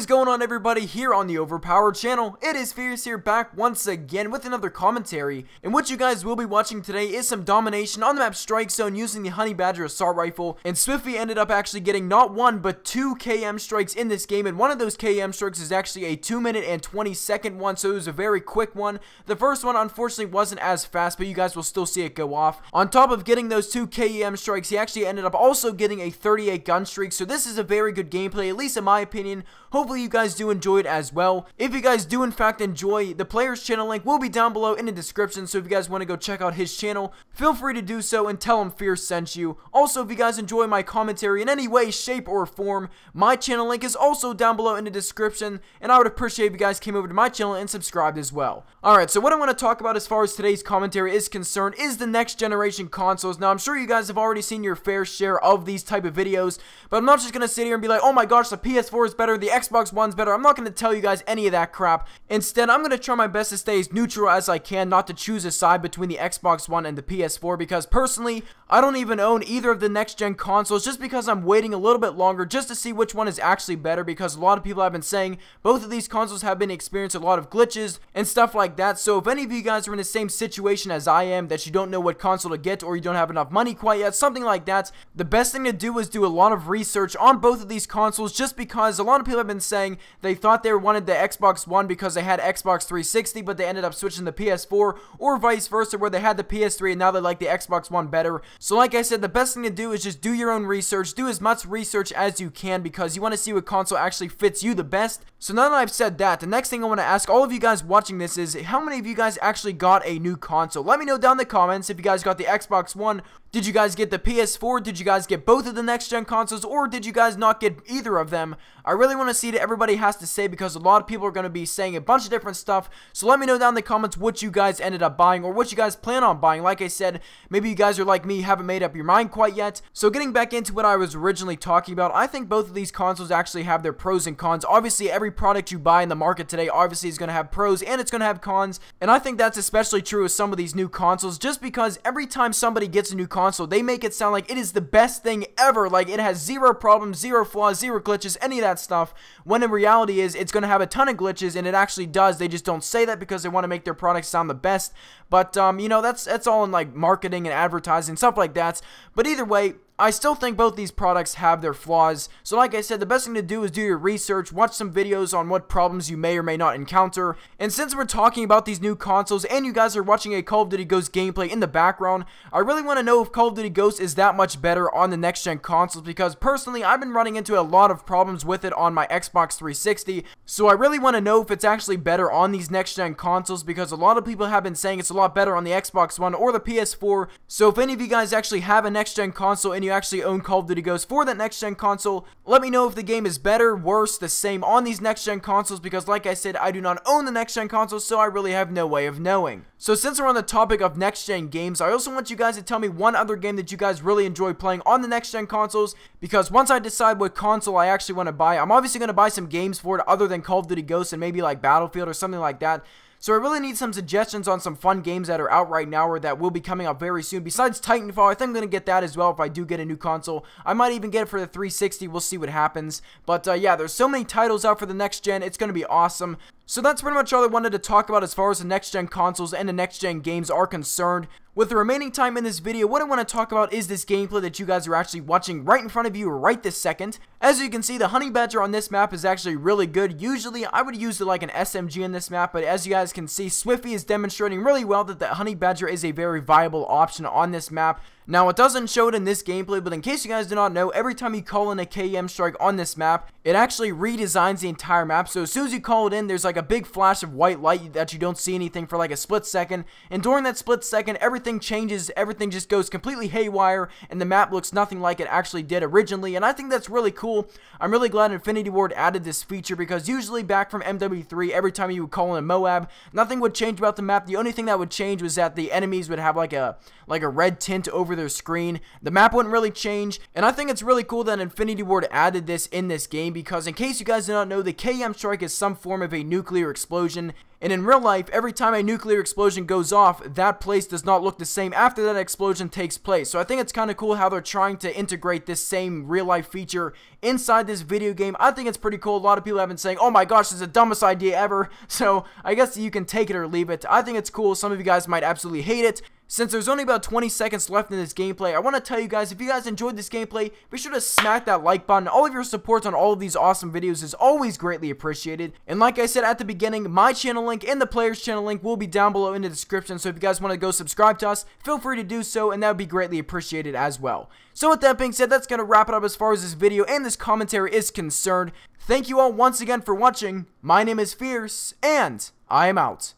is going on, everybody, here on the Overpowered channel? It is Fierce here, back once again with another commentary. And what you guys will be watching today is some domination on the map Strike Zone using the Honey Badger assault rifle. And Swiffy ended up actually getting not one but two K.E.M strikes in this game, and one of those K.E.M strikes is actually a 2-minute and 20-second one, so it was a very quick one. The first one unfortunately wasn't as fast, but you guys will still see it go off. On top of getting those two K.E.M strikes, he actually ended up also getting a 38 gun streak, so this is a very good gameplay, at least in my opinion. Hopefully you guys do enjoy it as well. If you guys do in fact enjoy, the player's channel link will be down below in the description, so if you guys want to go check out his channel, feel free to do so and tell him Fierce sent you. Also, if you guys enjoy my commentary in any way, shape, or form, my channel link is also down below in the description, and I would appreciate if you guys came over to my channel and subscribed as well. Alright, so what I want to talk about as far as today's commentary is concerned is the next generation consoles. Now, I'm sure you guys have already seen your fair share of these type of videos, but I'm not just going to sit here and be like, oh my gosh, the PS4 is better, the Xbox One's better. I'm not going to tell you guys any of that crap. Instead, I'm going to try my best to stay as neutral as I can, not to choose a side between the Xbox One and the PS4, because personally, I don't even own either of the next gen consoles, just because I'm waiting a little bit longer just to see which one is actually better, because a lot of people have been saying both of these consoles have been experiencing a lot of glitches and stuff like that. So if any of you guys are in the same situation as I am, that you don't know what console to get, or you don't have enough money quite yet, something like that, the best thing to do is do a lot of research on both of these consoles, just because a lot of people have been saying they thought they wanted the Xbox One because they had Xbox 360, but they ended up switching to the PS4, or vice versa, where they had the PS3 and now they like the Xbox One better. So like I said, the best thing to do is just do your own research, do as much research as you can, because you want to see what console actually fits you the best. So now that I've said that, the next thing I want to ask all of you guys watching this is, how many of you guys actually got a new console? Let me know down in the comments if you guys got the Xbox One. Did you guys get the PS4? Did you guys get both of the next-gen consoles? Or did you guys not get either of them? I really want to see what everybody has to say, because a lot of people are going to be saying a bunch of different stuff. So let me know down in the comments what you guys ended up buying, or what you guys plan on buying. Like I said, maybe you guys are like me, haven't made up your mind quite yet. So getting back into what I was originally talking about, I think both of these consoles actually have their pros and cons. Obviously, every product you buy in the market today obviously is going to have pros and it's going to have cons. And I think that's especially true with some of these new consoles, just because every time somebody gets a new console, they make it sound like it is the best thing ever, like it has zero problems, zero flaws, zero glitches, any of that stuff, when in reality is it's going to have a ton of glitches, and it actually does. They just don't say that because they want to make their products sound the best. But you know, that's all in like marketing and advertising, stuff like that. But either way, I still think both these products have their flaws. So like I said, the best thing to do is do your research, watch some videos on what problems you may or may not encounter. And since we're talking about these new consoles and you guys are watching a Call of Duty Ghosts gameplay in the background, I really want to know if Call of Duty Ghosts is that much better on the next gen consoles, because personally I've been running into a lot of problems with it on my Xbox 360. So I really want to know if it's actually better on these next gen consoles, because a lot of people have been saying it's a lot better on the Xbox One or the PS4. So if any of you guys actually have a next gen console and you actually own Call of Duty Ghosts for that next gen console, let me know if the game is better, worse, the same on these next gen consoles, because like I said, I do not own the next gen consoles, so I really have no way of knowing. So since we're on the topic of next gen games, I also want you guys to tell me one other game that you guys really enjoy playing on the next gen consoles, because once I decide what console I actually want to buy, I'm obviously going to buy some games for it other than Call of Duty Ghosts and maybe like Battlefield or something like that. So I really need some suggestions on some fun games that are out right now or that will be coming up very soon. Besides Titanfall, I think I'm going to get that as well if I do get a new console. I might even get it for the 360. We'll see what happens. But yeah, there's so many titles out for the next gen. It's going to be awesome. So that's pretty much all I wanted to talk about as far as the next gen consoles and the next gen games are concerned. With the remaining time in this video, what I want to talk about is this gameplay that you guys are actually watching right in front of you right this second. As you can see, the Honey Badger on this map is actually really good. Usually, I would use like an SMG in this map, but as you guys can see, Swiffy is demonstrating really well that the Honey Badger is a very viable option on this map. Now, it doesn't show it in this gameplay, but in case you guys do not know, every time you call in a K.E.M strike on this map, it actually redesigns the entire map. So as soon as you call it in, there's like a big flash of white light that you don't see anything for like a split second. And during that split second, everything changes, everything just goes completely haywire, and the map looks nothing like it actually did originally. And I think that's really cool. I'm really glad Infinity Ward added this feature, because usually back from MW3, every time you would call in a Moab, nothing would change about the map. The only thing that would change was that the enemies would have like a red tint over their screen. The map wouldn't really change, and I think it's really cool that Infinity Ward added this in this game, because in case you guys do not know, the K.E.M strike is some form of a nuclear explosion. And in real life, every time a nuclear explosion goes off, that place does not look the same after that explosion takes place. So I think it's kind of cool how they're trying to integrate this same real life feature inside this video game. I think it's pretty cool. A lot of people have been saying, oh my gosh, this is the dumbest idea ever. So I guess you can take it or leave it. I think it's cool. Some of you guys might absolutely hate it. Since there's only about 20 seconds left in this gameplay, I want to tell you guys, if you guys enjoyed this gameplay, be sure to smack that like button. All of your support on all of these awesome videos is always greatly appreciated. And like I said at the beginning, my channel link and the player's channel link will be down below in the description. So if you guys want to go subscribe to us, feel free to do so, and that would be greatly appreciated as well. So with that being said, that's going to wrap it up as far as this video and this commentary is concerned. Thank you all once again for watching. My name is Fierce, and I am out.